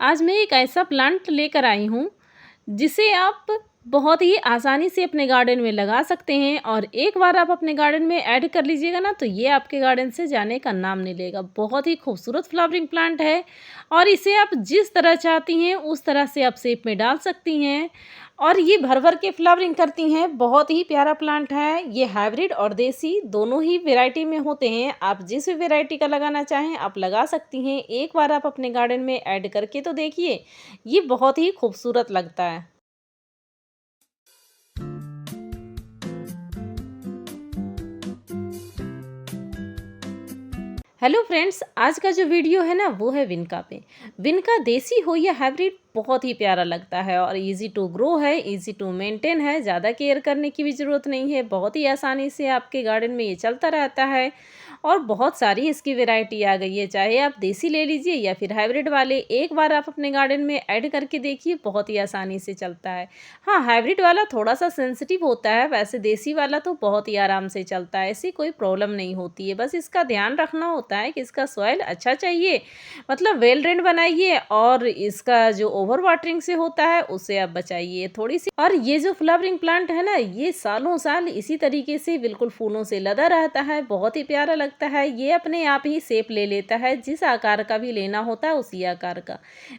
आज मैं एक ऐसा प्लांट लेकर आई हूँ जिसे आप बहुत ही आसानी से अपने गार्डन में लगा सकते हैं और एक बार आप अपने गार्डन में ऐड कर लीजिएगा ना तो ये आपके गार्डन से जाने का नाम नहीं लेगा। बहुत ही खूबसूरत फ्लावरिंग प्लांट है और इसे आप जिस तरह चाहती हैं उस तरह से आप शेप में डाल सकती हैं और ये भर भर के फ्लावरिंग करती हैं। बहुत ही प्यारा प्लांट है। ये हाइब्रिड और देसी दोनों ही वैरायटी में होते हैं। आप जिस भी वैरायटी का लगाना चाहें आप लगा सकती हैं। एक बार आप अपने गार्डन में ऐड करके तो देखिए, ये बहुत ही खूबसूरत लगता है। हेलो फ्रेंड्स, आज का जो वीडियो है ना वो है विनका पे। विनका देसी हो या हाइब्रिड बहुत ही प्यारा लगता है और इजी टू ग्रो है, इजी टू मेंटेन है। ज़्यादा केयर करने की भी ज़रूरत नहीं है। बहुत ही आसानी से आपके गार्डन में ये चलता रहता है और बहुत सारी इसकी वैरायटी आ गई है। चाहे आप देसी ले लीजिए या फिर हाइब्रिड वाले, एक बार आप अपने गार्डन में ऐड करके देखिए, बहुत ही आसानी से चलता है। हाँ, हाइब्रिड वाला थोड़ा सा सेंसिटिव होता है, वैसे देसी वाला तो बहुत ही आराम से चलता है। ऐसी कोई प्रॉब्लम नहीं होती है। बस इसका ध्यान रखना होता है कि इसका सॉइल अच्छा चाहिए, मतलब वेल ड्रेन बनाइए और इसका जो ओवर वाटरिंग से होता है उससे आप बचाइए थोड़ी सी। और ये जो फ्लावरिंग प्लांट है ना, ये सालों साल इसी तरीके से बिल्कुल फूलों से लदा रहता है। बहुत ही प्यारा लगता है। ये अपने आप ही शेप ले लेता है, जिस आकार का भी लेना होता है उसी आकार का।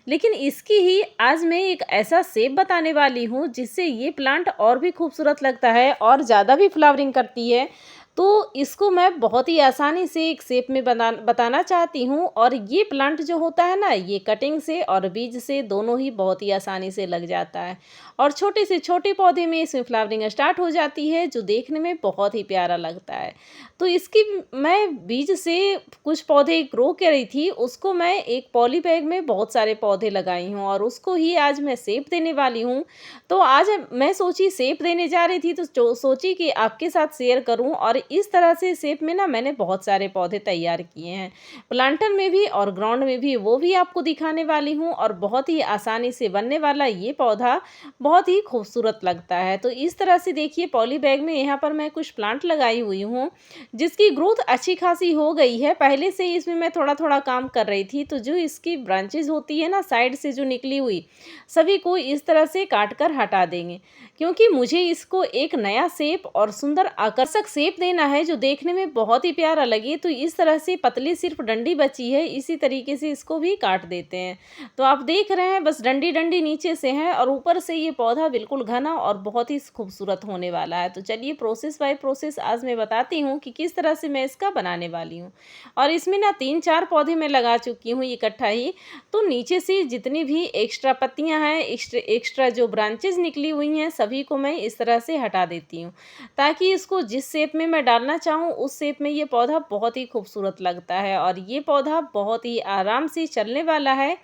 लेकिन इसकी ही आज मैं एक ऐसा शेप बताने वाली हूँ जिससे ये प्लांट और भी खूबसूरत लगता है और ज़्यादा भी फ्लावरिंग करती है। तो इसको मैं बहुत ही आसानी से एक शेप में बताना चाहती हूँ। और ये प्लांट जो होता है ना, ये कटिंग से और बीज से दोनों ही बहुत ही आसानी से लग जाता है और छोटे से छोटे पौधे में इसमें फ्लावरिंग स्टार्ट हो जाती है, जो देखने में बहुत ही प्यारा लगता है। तो इसकी मैं बीज से कुछ पौधे ग्रो कर रही थी, उसको मैं एक पॉली बैग में बहुत सारे पौधे लगाई हूँ और उसको ही आज मैं शेप देने वाली हूँ। तो आज मैं सोची शेप देने जा रही थी तो सोची कि आपके साथ शेयर करूं। और इस तरह से शेप में ना मैंने बहुत सारे पौधे तैयार किए हैं, प्लांटर में भी और ग्राउंड में भी, वो भी आपको दिखाने वाली हूं। और बहुत ही आसानी से बनने वाला ये पौधा बहुत ही खूबसूरत लगता है। तो इस तरह से देखिए, पॉली बैग में यहाँ पर मैं कुछ प्लांट लगाई हुई हूँ जिसकी ग्रोथ अच्छी खासी हो गई है। पहले से ही इसमें मैं थोड़ा थोड़ा काम कर रही थी। तो जो इसकी ब्रांचेज होती है ना साइड से जो निकली हुई, सभी को इस तरह से काट कर हटा देंगे, क्योंकि मुझे इसको एक नया शेप और सुंदर आकर्षक शेप देना है जो देखने में बहुत ही प्यारा लगे। तो इस तरह से पतली सिर्फ डंडी बची है, इसी तरीके से इसको भी काट देते हैं। तो आप देख रहे हैं बस डंडी डंडी नीचे से है और ऊपर से ये पौधा बिल्कुल घना और बहुत ही खूबसूरत होने वाला है। तो चलिए प्रोसेस बाय प्रोसेस आज मैं बताती हूँ कि किस तरह से मैं इसका बनाने वाली हूँ। और इसमें ना 3-4 पौधे मैं लगा चुकी हूँ इकट्ठा ही। तो नीचे से जितनी भी एक्स्ट्रा पत्तियां हैं, एक्स्ट्रा जो ब्रांचेज निकली हुई हैं, सभी को मैं इस तरह से हटा देती हूँ, ताकि इसको जिस शेप में मैं डालना चाहूँ उस शेप में ये पौधा बहुत ही खूबसूरत लगता है। और ये पौधा बहुत ही आराम से चलने वाला है,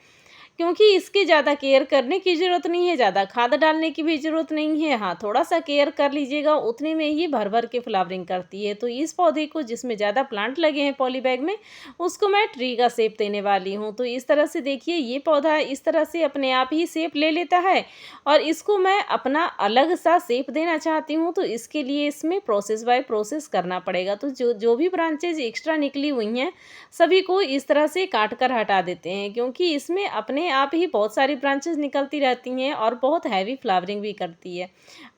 क्योंकि इसकी ज़्यादा केयर करने की ज़रूरत नहीं है, ज़्यादा खाद डालने की भी ज़रूरत नहीं है। हाँ, थोड़ा-सा केयर कर लीजिएगा, उतने में ही भर-भर के फ्लावरिंग करती है। तो इस पौधे को जिसमें ज़्यादा प्लांट लगे हैं पॉली बैग में, उसको मैं ट्री का शेप देने वाली हूँ। तो इस तरह से देखिए, ये पौधा इस तरह से अपने आप ही शेप ले लेता है और इसको मैं अपना अलग-सा शेप देना चाहती हूँ, तो इसके लिए इसमें प्रोसेस बाय प्रोसेस करना पड़ेगा। तो जो जो भी ब्रांचेज़ एक्स्ट्रा निकली हुई हैं, सभी को इस तरह से काट कर हटा देते हैं, क्योंकि इसमें अपने आप ही बहुत सारी ब्रांचेस निकलती रहती हैं और बहुत हैवी फ्लावरिंग भी करती है।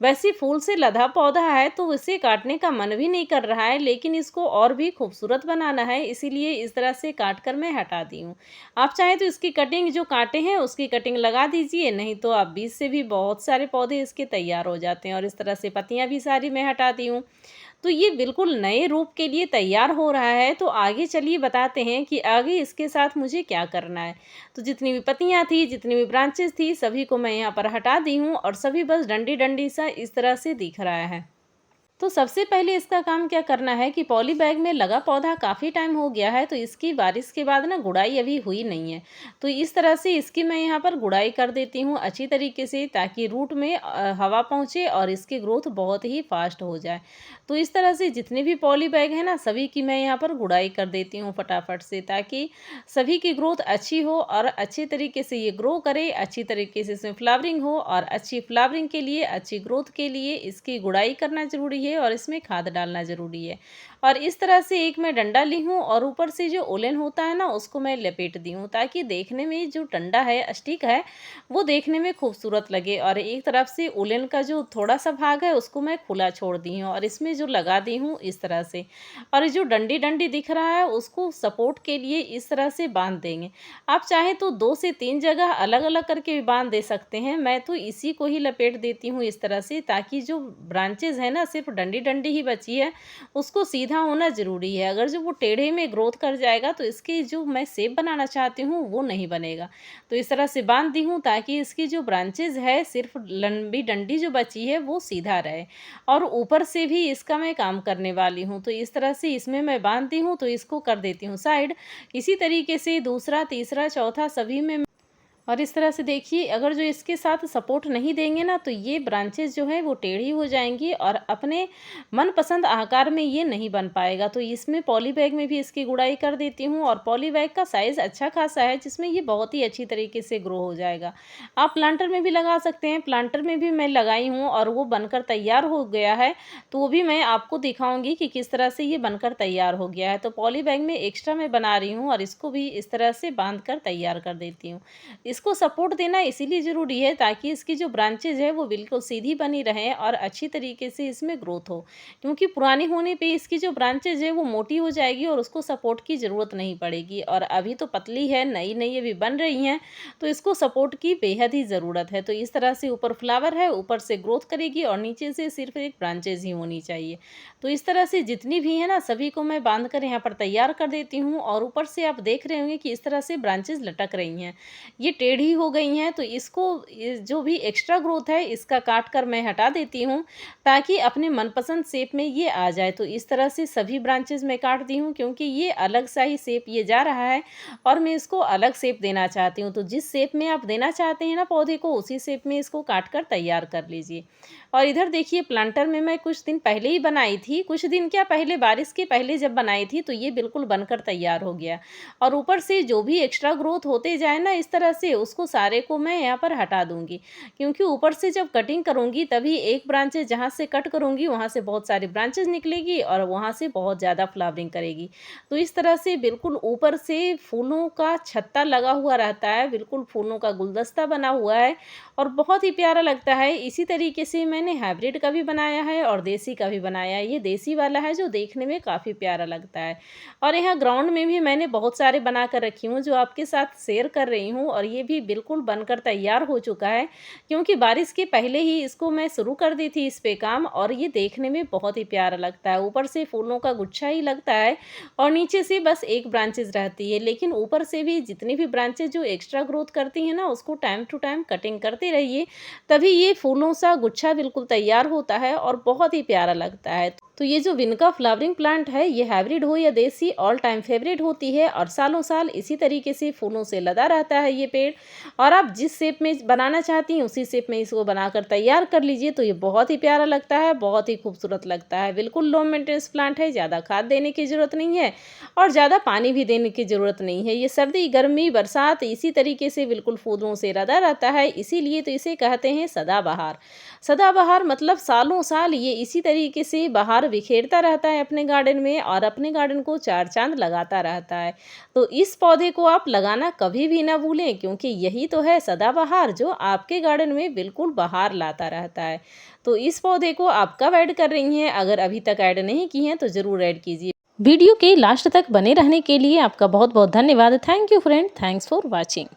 वैसे फूल से लदा पौधा है तो इसे काटने का मन भी नहीं कर रहा है, लेकिन इसको और भी खूबसूरत बनाना है, इसीलिए इस तरह से काट कर मैं हटा दी हूँ। आप चाहें तो इसकी कटिंग जो काटे हैं उसकी कटिंग लगा दीजिए, नहीं तो आप बीज से भी बहुत सारे पौधे इसके तैयार हो जाते हैं। और इस तरह से पत्तियां भी सारी मैं हटा दी हूँ। तो ये बिल्कुल नए रूप के लिए तैयार हो रहा है। तो आगे चलिए बताते हैं कि आगे इसके साथ मुझे क्या करना है। तो जितनी भी पत्तियां थी, जितनी भी ब्रांचेस थी, सभी को मैं यहाँ पर हटा दी हूँ और सभी बस डंडी डंडी सा इस तरह से दिख रहा है। तो सबसे पहले इसका काम क्या करना है कि पॉली बैग में लगा पौधा काफ़ी टाइम हो गया है, तो इसकी बारिश के बाद ना गुड़ाई अभी हुई नहीं है। तो इस तरह से इसकी मैं यहाँ पर गुड़ाई कर देती हूँ अच्छी तरीके से, ताकि रूट में हवा पहुँचे और इसकी ग्रोथ बहुत ही फास्ट हो जाए। तो इस तरह से जितने भी पॉली बैग हैं ना, सभी की मैं यहाँ पर गुड़ाई कर देती हूँ फटाफट से, ताकि सभी की ग्रोथ अच्छी हो और अच्छे तरीके से ये ग्रो करे, अच्छी तरीके से इसमें फ्लावरिंग हो। और अच्छी फ्लावरिंग के लिए, अच्छी ग्रोथ के लिए इसकी गुड़ाई करना ज़रूरी है चाहिए और इसमें खाद डालना ज़रूरी है। और इस तरह से एक मैं डंडा ली हूँ और ऊपर से जो उलेन होता है ना उसको मैं लपेट दी हूँ, ताकि देखने में जो डंडा है, स्टिक है, वो देखने में खूबसूरत लगे। और एक तरफ से उलेन का जो थोड़ा-सा भाग है उसको मैं खुला छोड़ दी हूँ और इसमें जो लगा दी हूँ इस तरह से। और जो डंडी-डंडी दिख रहा है उसको सपोर्ट के लिए इस तरह से बाँध देंगे। आप चाहें तो 2 से 3 जगह अलग-अलग करके भी बाँध दे सकते हैं। मैं तो इसी को ही लपेट देती हूँ इस तरह से, ताकि जो ब्रांचेज़ है ना, सिर्फ़ डंडी-डंडी ही बची है, उसको सीधा होना ज़रूरी है। अगर जो वो टेढ़े में ग्रोथ कर जाएगा तो इसकी जो मैं शेप बनाना चाहती हूँ वो नहीं बनेगा। तो इस तरह से बाँध दी हूँ ताकि इसकी जो ब्रांचेज़ है, सिर्फ़ लंबी डंडी जो बची है वो सीधा रहे। और ऊपर से भी इसका मैं काम करने वाली हूँ। तो इस तरह से इसमें मैं बाँध दी हूँ, तो इसको कर देती हूँ साइड। इसी तरीके से दूसरा, तीसरा, चौथा सभी में। और इस तरह से देखिए, अगर जो इसके साथ सपोर्ट नहीं देंगे ना तो ये ब्रांचेज़ जो हैं वो टेढ़ी हो जाएँगी और अपने मनपसंद आकार में ये नहीं बन पाएगा। तो इसमें पॉली बैग में भी इसकी गुड़ाई कर देती हूँ और पॉली बैग का साइज़ अच्छा खासा है जिसमें ये बहुत ही अच्छी तरीके से ग्रो हो जाएगा। आप प्लांटर में भी लगा सकते हैं, प्लांटर में भी मैं लगाई हूँ और वो बनकर तैयार हो गया है। तो वो भी मैं आपको दिखाऊँगी कि किस तरह से ये बनकर तैयार हो गया है। तो पॉली बैग में एक्स्ट्रा मैं बना रही हूँ और इसको भी इस तरह से बाँध कर तैयार कर देती हूँ। इसको सपोर्ट देना इसीलिए ज़रूरी है ताकि इसकी जो ब्रांचेज़ है वो बिल्कुल सीधी बनी रहें और अच्छी तरीके से इसमें ग्रोथ हो। क्योंकि पुरानी होने पे इसकी जो ब्रांचेज़ है वो मोटी हो जाएगी और उसको सपोर्ट की ज़रूरत नहीं पड़ेगी। और अभी तो पतली है, नई-नई अभी बन रही हैं, तो इसको सपोर्ट की बेहद ही ज़रूरत है। तो इस तरह से ऊपर फ्लावर है, ऊपर से ग्रोथ करेगी और नीचे से सिर्फ़ एक ब्रांचेज़ ही होनी चाहिए। तो इस तरह से जितनी भी है ना, सभी को मैं बाँध कर यहाँ पर तैयार कर देती हूँ और ऊपर से आप देख रहे होंगे कि इस तरह से ब्रांचेज़ लटक रही हैं। ये टेढ़ी हो गई हैं, तो इसको जो भी एक्स्ट्रा ग्रोथ है इसका काट कर मैं हटा देती हूँ ताकि अपने मनपसंद शेप में ये आ जाए। तो इस तरह से सभी ब्रांचेज़ मैं काट दी हूँ क्योंकि ये अलग सा ही शेप ये जा रहा है और मैं इसको अलग शेप देना चाहती हूँ। तो जिस शेप में आप देना चाहते हैं ना पौधे को, उसी शेप में इसको काट कर तैयार कर लीजिए। और इधर देखिए, प्लांटर में मैं कुछ दिन पहले ही बनाई थी, कुछ दिन क्या, पहले बारिश के पहले जब बनाई थी तो ये बिल्कुल बनकर तैयार हो गया। और ऊपर से जो भी एक्स्ट्रा ग्रोथ होते जाए ना इस तरह से, उसको सारे को मैं यहाँ पर हटा दूँगी। क्योंकि ऊपर से जब कटिंग करूँगी तभी एक ब्रांचेज़ जहाँ से कट करूँगी वहाँ से बहुत सारी ब्रांचेज़ निकलेगी और वहाँ से बहुत ज़्यादा फ्लावरिंग करेगी। तो इस तरह से बिल्कुल ऊपर से फूलों का छत्ता लगा हुआ रहता है, बिल्कुल फूलों का गुलदस्ता बना हुआ है और बहुत ही प्यारा लगता है। इसी तरीके से मैंने हाइब्रिड का भी बनाया है और देसी का भी बनाया है। ये देसी वाला है जो देखने में काफ़ी प्यारा लगता है। और यहाँ ग्राउंड में भी मैंने बहुत सारे बना कर रखी हूँ जो आपके साथ शेयर कर रही हूँ और ये भी बिल्कुल बनकर तैयार हो चुका है क्योंकि बारिश के पहले ही इसको मैं शुरू कर दी थी इस पे काम। और ये देखने में बहुत ही प्यारा लगता है, ऊपर से फूलों का गुच्छा ही लगता है और नीचे से बस एक ब्रांचेज़ रहती है। लेकिन ऊपर से भी जितनी भी ब्रांचेज़ जो एक्स्ट्रा ग्रोथ करती हैं ना उसको टाइम टू टाइम कटिंग करते रहिए, तभी ये फूलों सा गुच्छा बिल्कुल तैयार होता है और बहुत ही प्यारा लगता है। तो ये जो विनका फ्लावरिंग प्लांट है, ये हाइब्रिड हो या देसी, ऑल टाइम फेवरेट होती है और सालों साल इसी तरीके से फूलों से लदा रहता है ये पेड़। और आप जिस शेप में बनाना चाहती हैं उसी शेप में इसको बनाकर तैयार कर लीजिए, तो ये बहुत ही प्यारा लगता है, बहुत ही खूबसूरत लगता है। बिल्कुल लो मेंटेनेंस प्लांट है, ज़्यादा खाद देने की ज़रूरत नहीं है और ज़्यादा पानी भी देने की ज़रूरत नहीं है। ये सर्दी, गर्मी, बरसात इसी तरीके से बिल्कुल फूलों से लदा रहता है, इसीलिए तो इसे कहते हैं सदाबहार। सदाबहार मतलब सालों साल ये इसी तरीके से बहार बिखेरता रहता है अपने गार्डन में और अपने गार्डन को चार चांद लगाता रहता है। तो इस पौधे को आप लगाना कभी भी ना भूलें क्योंकि यही तो है सदाबहार जो आपके गार्डन में बिल्कुल बहार लाता रहता है। तो इस पौधे को आप कब ऐड कर रही हैं? अगर अभी तक ऐड नहीं की हैं तो ज़रूर ऐड कीजिए। वीडियो के लास्ट तक बने रहने के लिए आपका बहुत बहुत धन्यवाद। Thank you friend, thanks for watching.